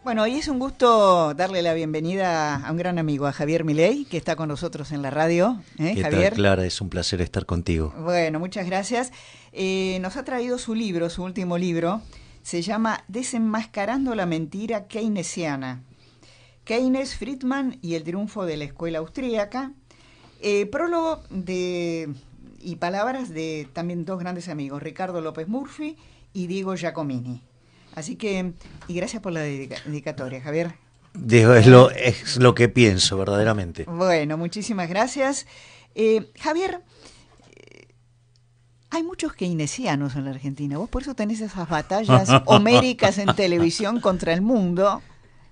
Bueno, y es un gusto darle la bienvenida a un gran amigo, a Javier Milei, que está con nosotros en la radio. ¿Qué Javier? tal, Clara? Es un placer estar contigo. Bueno, muchas gracias. Nos ha traído su libro, su último libro, se llama Desenmascarando la mentira keynesiana. Keynes, Friedman y el triunfo de la escuela austríaca. Prólogo y palabras de también dos grandes amigos, Ricardo López Murphy y Diego Giacomini. Así que, y gracias por la dedicatoria, Javier. Es lo que pienso, verdaderamente. Bueno, muchísimas gracias. Javier, hay muchos keynesianos en la Argentina. Vos por eso tenés esas batallas homéricas en televisión contra el mundo.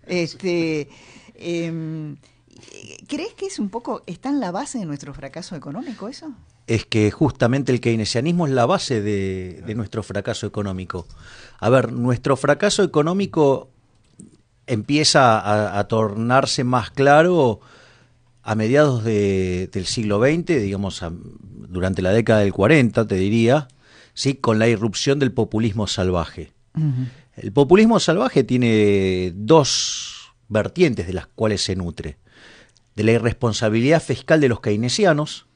¿Crees que es un poco, está en la base de nuestro fracaso económico eso? Es que justamente el keynesianismo es la base de nuestro fracaso económico. A ver, nuestro fracaso económico empieza a tornarse más claro a mediados del siglo XX, digamos, durante la década del 40, te diría, ¿sí? Con la irrupción del populismo salvaje. Uh-huh. El populismo salvaje tiene dos vertientes de las cuales se nutre: de la irresponsabilidad fiscal de los keynesianos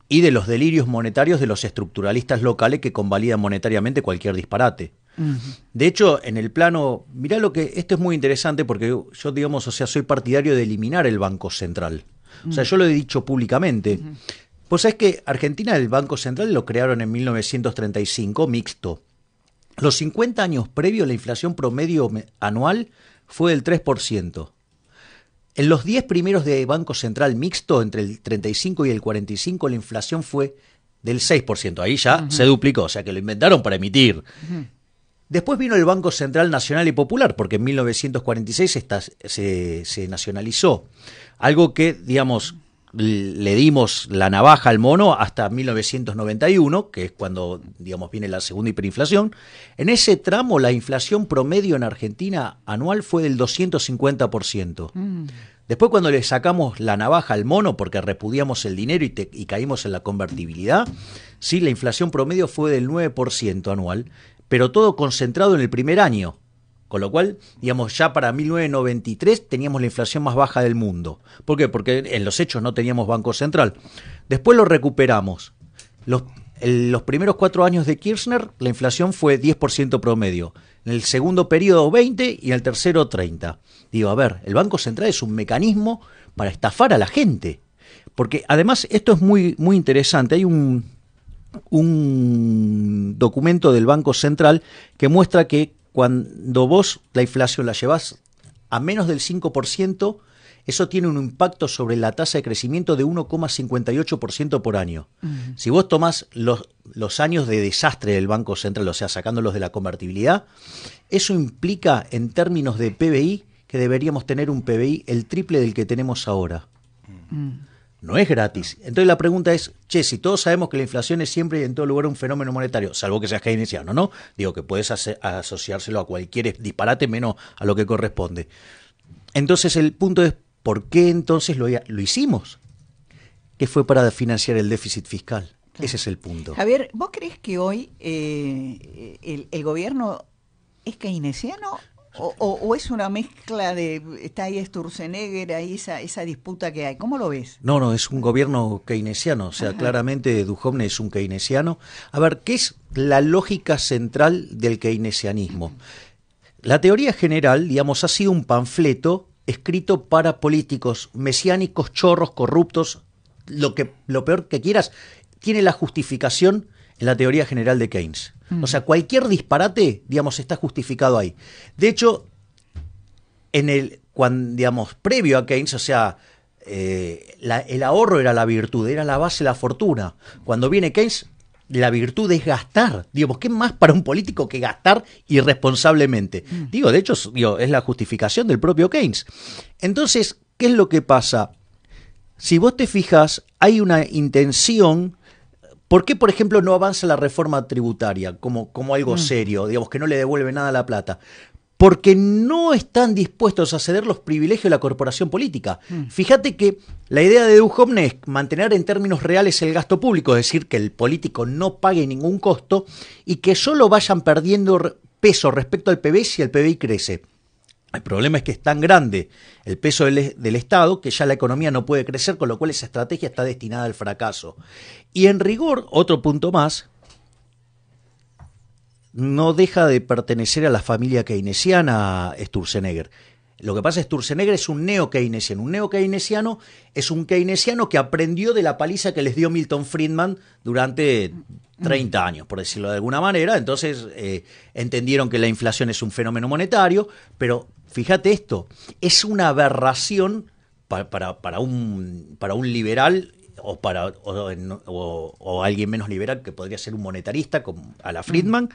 y de los delirios monetarios de los estructuralistas locales que convalidan monetariamente cualquier disparate. Uh-huh. De hecho, en el plano, mirá esto es muy interesante porque yo, digamos, soy partidario de eliminar el Banco Central. Uh-huh. O sea, yo lo he dicho públicamente. Uh-huh. Pues es que Argentina, el Banco Central lo crearon en 1935, mixto. Los 50 años previos, la inflación promedio anual fue del 3%. En los 10 primeros de Banco Central mixto, entre el 35 y el 45, la inflación fue del 6%. Ahí ya se duplicó, o sea que lo inventaron para emitir. Después vino el Banco Central Nacional y Popular, porque en 1946 se nacionalizó. Algo que, digamos, le dimos la navaja al mono hasta 1991, que es cuando, digamos, viene la segunda hiperinflación. En ese tramo, la inflación promedio en Argentina anual fue del 250%. Después, cuando le sacamos la navaja al mono, porque repudiamos el dinero y caímos en la convertibilidad, sí, la inflación promedio fue del 9% anual, pero todo concentrado en el primer año. Con lo cual, digamos, ya para 1993 teníamos la inflación más baja del mundo. ¿Por qué? Porque en los hechos no teníamos Banco Central. Después lo recuperamos. Los primeros 4 años de Kirchner, la inflación fue 10% promedio. En el segundo periodo 20% y en el tercero 30%. Digo, a ver, el Banco Central es un mecanismo para estafar a la gente. Porque además esto es muy, muy interesante. Hay un documento del Banco Central que muestra que cuando vos la inflación la llevás a menos del 5%, eso tiene un impacto sobre la tasa de crecimiento de 1,58% por año. Uh-huh. Si vos tomás los años de desastre del Banco Central, o sea, sacándolos de la convertibilidad, eso implica en términos de PBI que deberíamos tener un PBI el triple del que tenemos ahora. Uh-huh. No es gratis. Entonces la pregunta es, si todos sabemos que la inflación es siempre y en todo lugar un fenómeno monetario, salvo que seas keynesiano, ¿no? Digo que puedes asociárselo a cualquier disparate menos a lo que corresponde. Entonces el punto es, ¿por qué entonces lo hicimos? ¿Qué fue para financiar el déficit fiscal? Claro. Ese es el punto. Javier, ¿vos crees que hoy el gobierno es keynesiano? ¿O es una mezcla de, está ahí Sturzenegger, ahí esa disputa que hay? ¿Cómo lo ves? No, es un gobierno keynesiano, o sea, ajá, claramente Duhovne es un keynesiano. A ver, ¿qué es la lógica central del keynesianismo? La teoría general, digamos, ha sido un panfleto escrito para políticos mesiánicos, chorros, corruptos, lo peor que quieras, tiene la justificación en la teoría general de Keynes. O sea, cualquier disparate, digamos, está justificado ahí. De hecho, digamos, previo a Keynes, o sea, el ahorro era la virtud, era la base de la fortuna. Cuando viene Keynes, la virtud es gastar. Digamos, ¿qué más para un político que gastar irresponsablemente? De hecho, es la justificación del propio Keynes. Entonces, ¿qué es lo que pasa? Si vos te fijas, hay una intención. ¿Por qué, por ejemplo, no avanza la reforma tributaria como algo serio, digamos, que no le devuelve nada a la plata? Porque no están dispuestos a ceder los privilegios de la corporación política. Fíjate que la idea de Duhovne es mantener en términos reales el gasto público, es decir, que el político no pague ningún costo y que solo vayan perdiendo peso respecto al PBI si el PBI crece. El problema es que es tan grande el peso del Estado que ya la economía no puede crecer, con lo cual esa estrategia está destinada al fracaso. Y en rigor, otro punto más, no deja de pertenecer a la familia keynesiana Sturzenegger. Lo que pasa es que Sturzenegger es un neo-keynesiano. Un neo-keynesiano es un keynesiano que aprendió de la paliza que les dio Milton Friedman durante 30 años, por decirlo de alguna manera. Entonces entendieron que la inflación es un fenómeno monetario, pero fíjate esto, es una aberración para un liberal o alguien menos liberal que podría ser un monetarista como a la Friedman,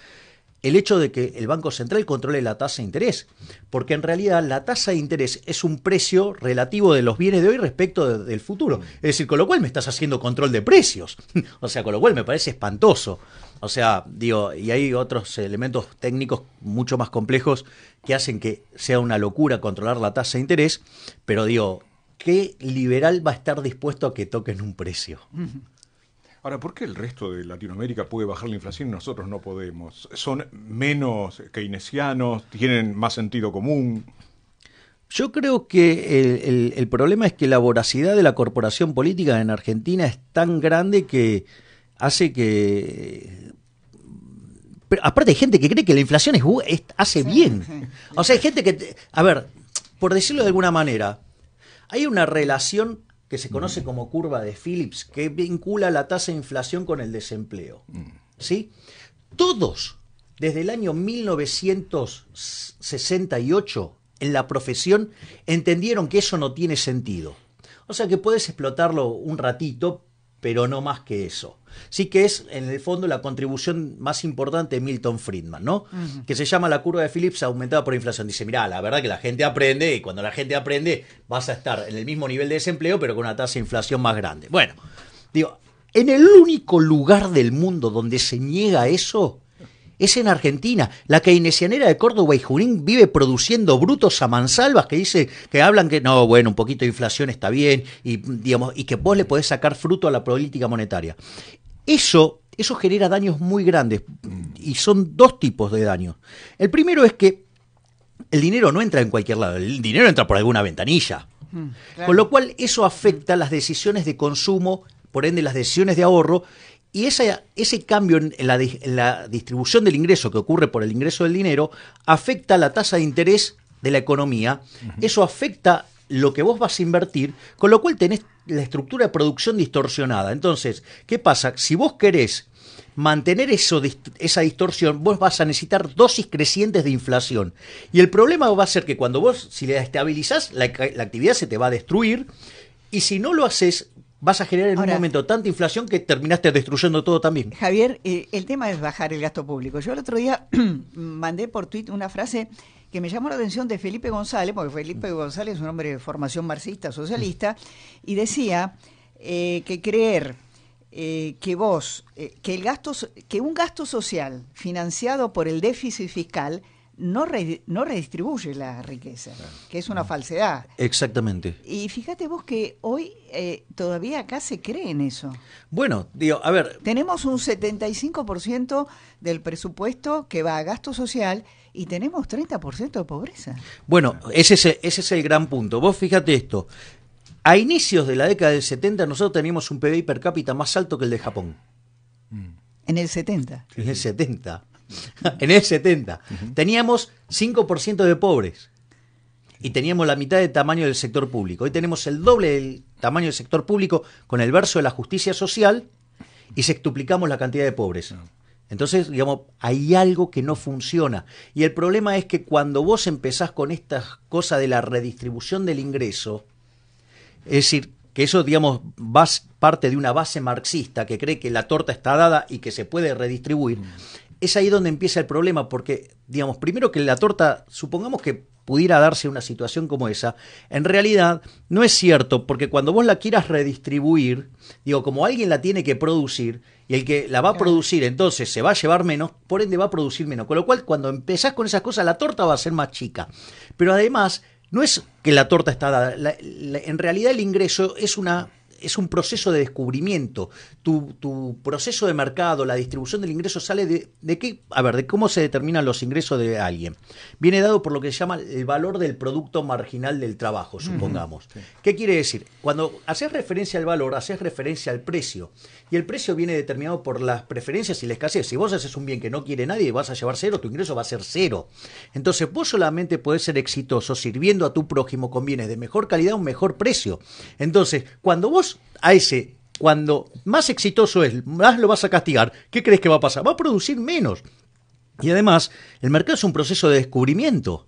el hecho de que el Banco Central controle la tasa de interés, porque en realidad la tasa de interés es un precio relativo de los bienes de hoy respecto del futuro. Es decir, con lo cual me estás haciendo control de precios. O sea, con lo cual me parece espantoso. O sea, digo, y hay otros elementos técnicos mucho más complejos que hacen que sea una locura controlar la tasa de interés, pero digo, ¿qué liberal va a estar dispuesto a que toquen un precio? Ahora, ¿por qué el resto de Latinoamérica puede bajar la inflación y nosotros no podemos? ¿Son menos keynesianos? ¿Tienen más sentido común? Yo creo que el problema es que la voracidad de la corporación política en Argentina es tan grande que hace que... Pero aparte hay gente que cree que la inflación hace bien. O sea, hay gente que... A ver, por decirlo de alguna manera, hay una relación que se conoce como curva de Phillips, que vincula la tasa de inflación con el desempleo. ¿Sí? Todos, desde el año 1968, en la profesión, entendieron que eso no tiene sentido. O sea que puedes explotarlo un ratito, pero no más que eso. Sí, que es, en el fondo, la contribución más importante de Milton Friedman, ¿no? Que se llama la curva de Phillips aumentada por inflación. Dice, mirá, la verdad que la gente aprende, y cuando la gente aprende vas a estar en el mismo nivel de desempleo, pero con una tasa de inflación más grande. Bueno, digo, en el único lugar del mundo donde se niega eso es en Argentina. La keynesianera de Córdoba y Junín vive produciendo brutos a mansalvas que hablan que no, bueno, un poquito de inflación está bien, y digamos, y que vos le podés sacar fruto a la política monetaria. Eso genera daños muy grandes, y son dos tipos de daños. El primero es que el dinero no entra en cualquier lado, el dinero entra por alguna ventanilla. Claro. Con lo cual eso afecta las decisiones de consumo, por ende las decisiones de ahorro, y ese cambio en la distribución del ingreso que ocurre por el ingreso del dinero afecta la tasa de interés de la economía. Eso afecta lo que vos vas a invertir, con lo cual tenés la estructura de producción distorsionada. Entonces, ¿qué pasa? Si vos querés mantener esa distorsión, vos vas a necesitar dosis crecientes de inflación. Y el problema va a ser que cuando vos, si la estabilizás, la actividad se te va a destruir, y si no lo haces, vas a generar en un momento tanta inflación que terminaste destruyendo todo también. Javier, el tema es bajar el gasto público. Yo el otro día mandé por Twitter una frase que me llamó la atención de Felipe González, porque Felipe González es un hombre de formación marxista, socialista, y decía que creer que un gasto social financiado por el déficit fiscal no redistribuye la riqueza, que es una falsedad. Exactamente. Y fíjate vos que hoy todavía acá se cree en eso. Bueno, digo, a ver... Tenemos un 75% del presupuesto que va a gasto social y tenemos 30% de pobreza. Bueno, ese es el gran punto. Vos fíjate esto. A inicios de la década del 70 nosotros teníamos un PBI per cápita más alto que el de Japón. En el 70. En el 70. En el 70. Teníamos 5% de pobres y teníamos la mitad del tamaño del sector público. Hoy tenemos el doble del tamaño del sector público con el verso de la justicia social y sextuplicamos la cantidad de pobres. Entonces, digamos, hay algo que no funciona. Y el problema es que cuando vos empezás con esta cosa de la redistribución del ingreso, es decir, que eso, digamos, parte de una base marxista que cree que la torta está dada y que se puede redistribuir, es ahí donde empieza el problema, porque, digamos, primero que la torta, supongamos que pudiera darse una situación como esa, en realidad no es cierto, porque cuando vos la quieras redistribuir, digo, como alguien la tiene que producir, y el que la va a producir entonces se va a llevar menos, por ende va a producir menos, con lo cual cuando empezás con esas cosas la torta va a ser más chica. Pero además, no es que la torta está dada, en realidad el ingreso es es un proceso de descubrimiento. Tu proceso de mercado, la distribución del ingreso sale de qué, a ver, de cómo se determinan los ingresos de alguien. Viene dado por lo que se llama el valor del producto marginal del trabajo, supongamos. Sí. ¿Qué quiere decir? Cuando haces referencia al valor, haces referencia al precio. Y el precio viene determinado por las preferencias y la escasez. Si vos haces un bien que no quiere nadie y vas a llevar cero, tu ingreso va a ser cero. Entonces vos solamente podés ser exitoso sirviendo a tu prójimo con bienes de mejor calidad a un mejor precio. Entonces, cuando vos cuando más exitoso es, más lo vas a castigar, ¿qué crees que va a pasar? Va a producir menos. Y además, el mercado es un proceso de descubrimiento.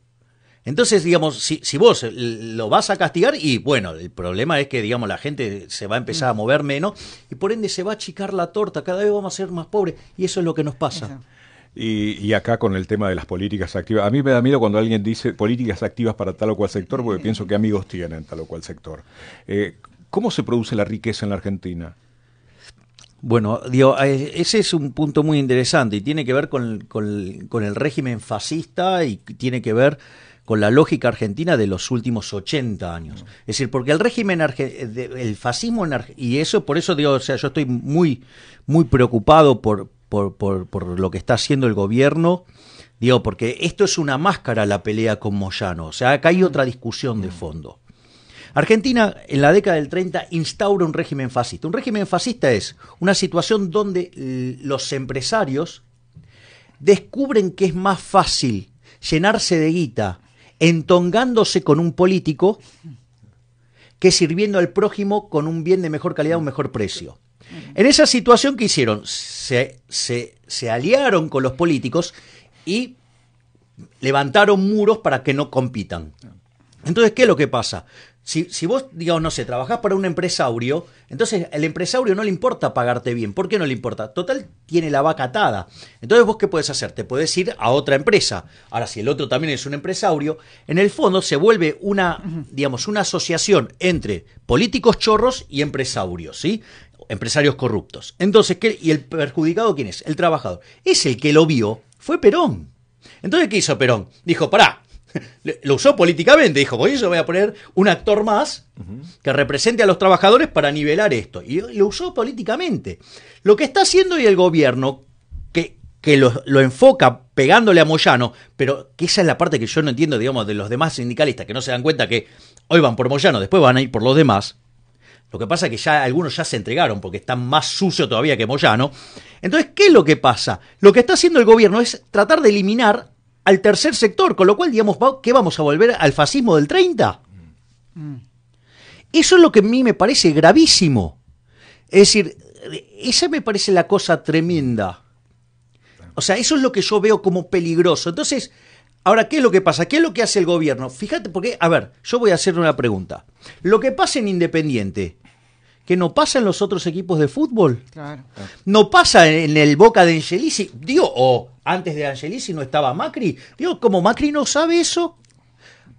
Entonces, digamos, si vos lo vas a castigar, y bueno, el problema es que, digamos, la gente se va a empezar a mover menos, y por ende se va a achicar la torta, cada vez vamos a ser más pobres, y eso es lo que nos pasa. Y acá con el tema de las políticas activas, a mí me da miedo cuando alguien dice políticas activas para tal o cual sector, porque pienso que amigos tienen tal o cual sector. ¿Cómo se produce la riqueza en la Argentina? Bueno, digo, ese es un punto muy interesante y tiene que ver con el régimen fascista y tiene que ver con la lógica argentina de los últimos 80 años. Es decir, porque el régimen, el fascismo, y eso, por eso digo, o sea, yo estoy muy, muy preocupado por lo que está haciendo el gobierno, digo, porque esto es una máscara la pelea con Moyano, o sea, acá hay otra discusión de fondo. Argentina, en la década del 30, instaura un régimen fascista. Un régimen fascista es una situación donde los empresarios descubren que es más fácil llenarse de guita entongándose con un político que sirviendo al prójimo con un bien de mejor calidad a un mejor precio. En esa situación, ¿qué hicieron? Se aliaron con los políticos y levantaron muros para que no compitan. Entonces, ¿qué es lo que pasa? Si vos, digamos, no sé, trabajás para un empresario, entonces el empresario no le importa pagarte bien. ¿Por qué no le importa? Total, tiene la vaca atada. Entonces, ¿vos qué podés hacer? Te podés ir a otra empresa. Ahora, si el otro también es un empresario, en el fondo se vuelve una asociación entre políticos chorros y empresarios, ¿sí? Empresarios corruptos. Entonces, ¿y el perjudicado quién es? El trabajador. Es el que lo vio, fue Perón. Entonces, ¿qué hizo Perón? Dijo, pará. Lo usó políticamente, dijo, por eso voy a poner un actor más que represente a los trabajadores para nivelar esto. Y lo usó políticamente. Lo que está haciendo hoy el gobierno, que lo enfoca pegándole a Moyano, pero que esa es la parte que yo no entiendo, digamos, de los demás sindicalistas, que no se dan cuenta que hoy van por Moyano, después van a ir por los demás. Lo que pasa es que ya algunos ya se entregaron porque están más sucios todavía que Moyano. Entonces, ¿qué es lo que pasa? Lo que está haciendo el gobierno es tratar de eliminar al tercer sector, con lo cual, digamos, ¿qué vamos a volver al fascismo del 30? Eso es lo que a mí me parece gravísimo. Es decir, esa me parece la cosa tremenda. O sea, eso es lo que yo veo como peligroso. Entonces, ahora, ¿qué es lo que pasa? ¿Qué es lo que hace el gobierno? Fíjate, porque, a ver, yo voy a hacer una pregunta. Lo que pasa en Independiente, ¿que no pasa en los otros equipos de fútbol? Claro. ¿No pasa en el Boca de Angelici? Digo, o antes de Angelici no estaba Macri. Digo, ¿cómo Macri no sabe eso?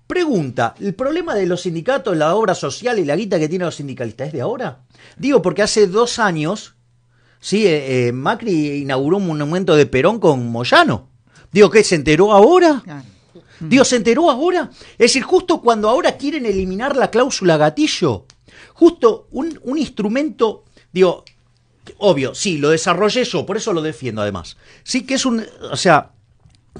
Pregunta, ¿el problema de los sindicatos, la obra social y la guita que tienen los sindicalistas es de ahora? Digo, porque hace 2 años, sí, Macri inauguró un monumento de Perón con Moyano. Digo, ¿qué? ¿Se enteró ahora? Claro. Digo, ¿se enteró ahora? Es decir, justo cuando ahora quieren eliminar la cláusula gatillo, justo un instrumento, digo, obvio, sí, lo desarrollé yo, por eso lo defiendo además. Sí, que es o sea,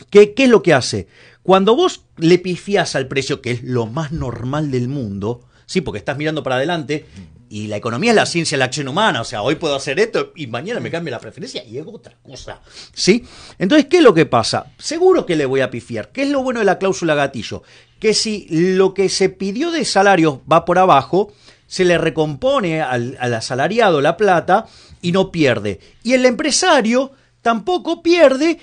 ¿qué es lo que hace? Cuando vos le pifiás al precio, que es lo más normal del mundo, sí, porque estás mirando para adelante, y la economía es la ciencia de la acción humana, o sea, hoy puedo hacer esto y mañana me cambia la preferencia y es otra cosa, ¿sí? Entonces, ¿qué es lo que pasa? Seguro que le voy a pifiar. ¿Qué es lo bueno de la cláusula gatillo? Que si lo que se pidió de salarios va por abajo, se le recompone al asalariado la plata y no pierde. Y el empresario tampoco pierde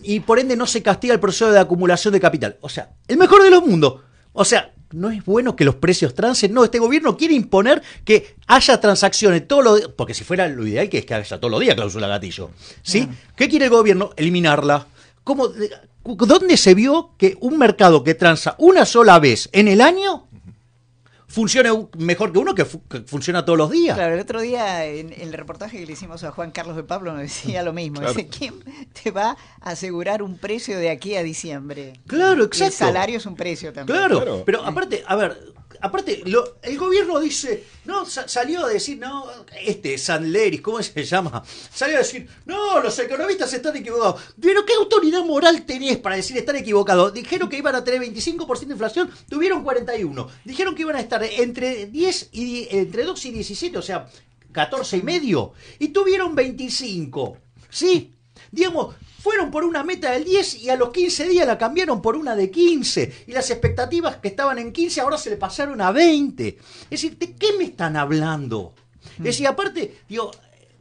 y por ende no se castiga el proceso de acumulación de capital. O sea, el mejor de los mundos. O sea, no es bueno que los precios transen. No, este gobierno quiere imponer que haya transacciones todos los días. Porque si fuera lo ideal que es que haya todos los días cláusula gatillo. ¿Sí? ¿Qué quiere el gobierno? Eliminarla. ¿Dónde se vio que un mercado que transa una sola vez en el año funcione mejor que uno que funciona todos los días? Claro, el otro día en el reportaje que le hicimos a Juan Carlos de Pablo nos decía lo mismo. Claro. Dice, ¿quién te va a asegurar un precio de aquí a diciembre? Claro, exacto. Y el salario es un precio también. Claro. Pero aparte, a ver, aparte, el gobierno dice, no, salió a decir, no, Sandleris, ¿cómo se llama? Salió a decir, no, los economistas están equivocados. Pero ¿qué autoridad moral tenés para decir están equivocados? Dijeron que iban a tener 25% de inflación, tuvieron 41. Dijeron que iban a estar entre 2 y 17, o sea, 14,5, y tuvieron 25. ¿Sí? Digamos, fueron por una meta del 10 y a los 15 días la cambiaron por una de 15. Y las expectativas que estaban en 15 ahora se le pasaron a 20. Es decir, ¿de qué me están hablando? Es decir, aparte, digo,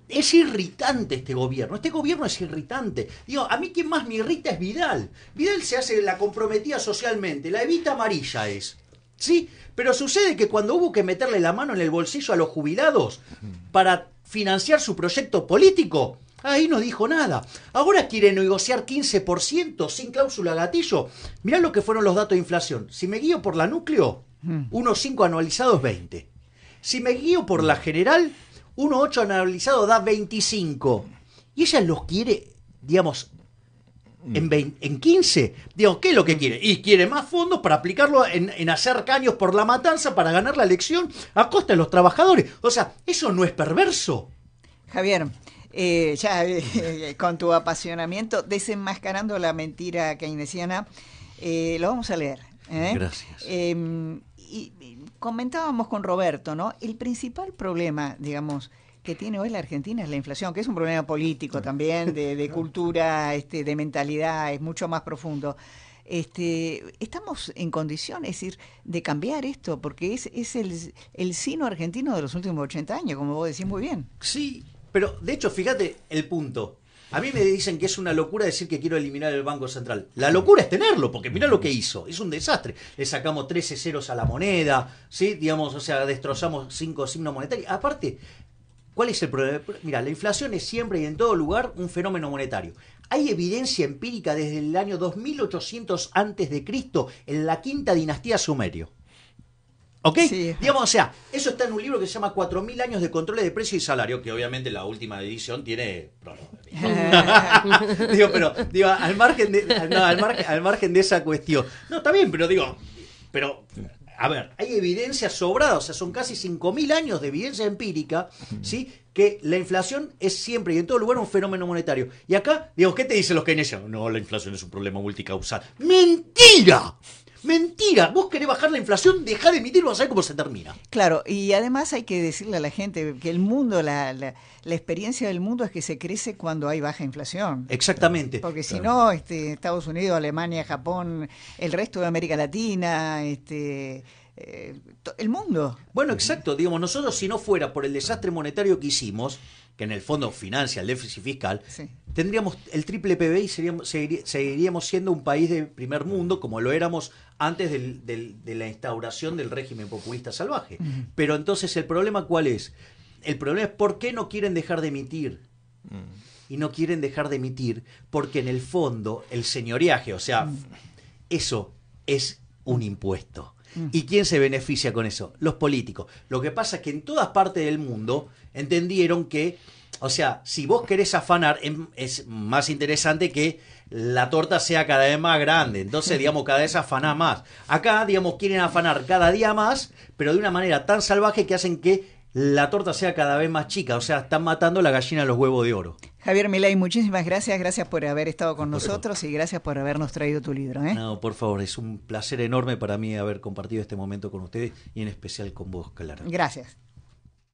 es irritante este gobierno. Este gobierno es irritante. Digo, a mí quien más me irrita es Vidal. Vidal se hace la comprometida socialmente. La Evita amarilla es. ¿Sí? Pero sucede que cuando hubo que meterle la mano en el bolsillo a los jubilados para financiar su proyecto político, ahí no dijo nada. Ahora quiere negociar 15% sin cláusula gatillo. Mirá lo que fueron los datos de inflación. Si me guío por la núcleo, 1,5 anualizados 20. Si me guío por la general, 1,8 anualizado da 25. Y ella los quiere, digamos, en 15. Digo, ¿qué es lo que quiere? Y quiere más fondos para aplicarlo en hacer caños por la matanza para ganar la elección a costa de los trabajadores. O sea, ¿eso no es perverso? Javier, con tu apasionamiento, desenmascarando la mentira keynesiana, lo vamos a leer. Gracias. Y comentábamos con Roberto, ¿no? El principal problema, digamos, que tiene hoy la Argentina es la inflación, que es un problema político también, de cultura, de mentalidad, es mucho más profundo. Estamos en condiciones, es decir, de cambiar esto, porque es el sino argentino de los últimos 80 años, como vos decís muy bien. Sí, pero de hecho, fíjate el punto. A mí me dicen que es una locura decir que quiero eliminar el Banco Central. La locura es tenerlo, porque mirá lo que hizo. Es un desastre. Le sacamos 13 ceros a la moneda, ¿sí? Digamos, o sea, destrozamos 5 signos monetarios. Aparte, ¿cuál es el problema? Mira, la inflación es siempre y en todo lugar un fenómeno monetario. Hay evidencia empírica desde el año 2800 a.C. en la quinta dinastía sumerio. ¿Ok? Sí. Digamos, o sea, eso está en un libro que se llama 4.000 años de controles de precio y salario, que obviamente la última edición tiene... digo, al margen de esa cuestión. No, está bien, pero a ver, hay evidencia sobrada, o sea, son casi 5.000 años de evidencia empírica, ¿sí? Que la inflación es siempre y en todo lugar un fenómeno monetario. Y acá, digo, ¿qué te dicen los keynesianos? No, la inflación es un problema multicausal. ¡Mentira! ¡Mentira! Vos querés bajar la inflación, dejá de emitir, vas a ver cómo se termina. Claro, y además hay que decirle a la gente que el mundo, la experiencia del mundo es que se crece cuando hay baja inflación. Exactamente. Porque si no, Estados Unidos, Alemania, Japón, el resto de América Latina, el mundo. Bueno, exacto. Digamos, nosotros si no fuera por el desastre monetario que hicimos, que en el fondo financia el déficit fiscal, sí, tendríamos el triple PBI y seguiríamos siendo un país de primer mundo como lo éramos antes de la instauración del régimen populista salvaje. Uh-huh. Pero entonces, ¿el problema cuál es? El problema es por qué no quieren dejar de emitir. Y no quieren dejar de emitir porque en el fondo el señoreaje, o sea, eso es un impuesto. ¿Y quién se beneficia con eso? Los políticos. Lo que pasa es que en todas partes del mundo entendieron que, o sea, si vos querés afanar, es más interesante que la torta sea cada vez más grande. Entonces, digamos, cada vez afanás más. Acá, digamos, quieren afanar cada día más, pero de una manera tan salvaje que hacen que la torta sea cada vez más chica. O sea, están matando la gallina de los huevos de oro. Javier Milei, muchísimas gracias. Gracias por haber estado con nosotros y gracias por habernos traído tu libro. No, por favor, es un placer enorme para mí haber compartido este momento con ustedes y en especial con vos, Clara. Gracias.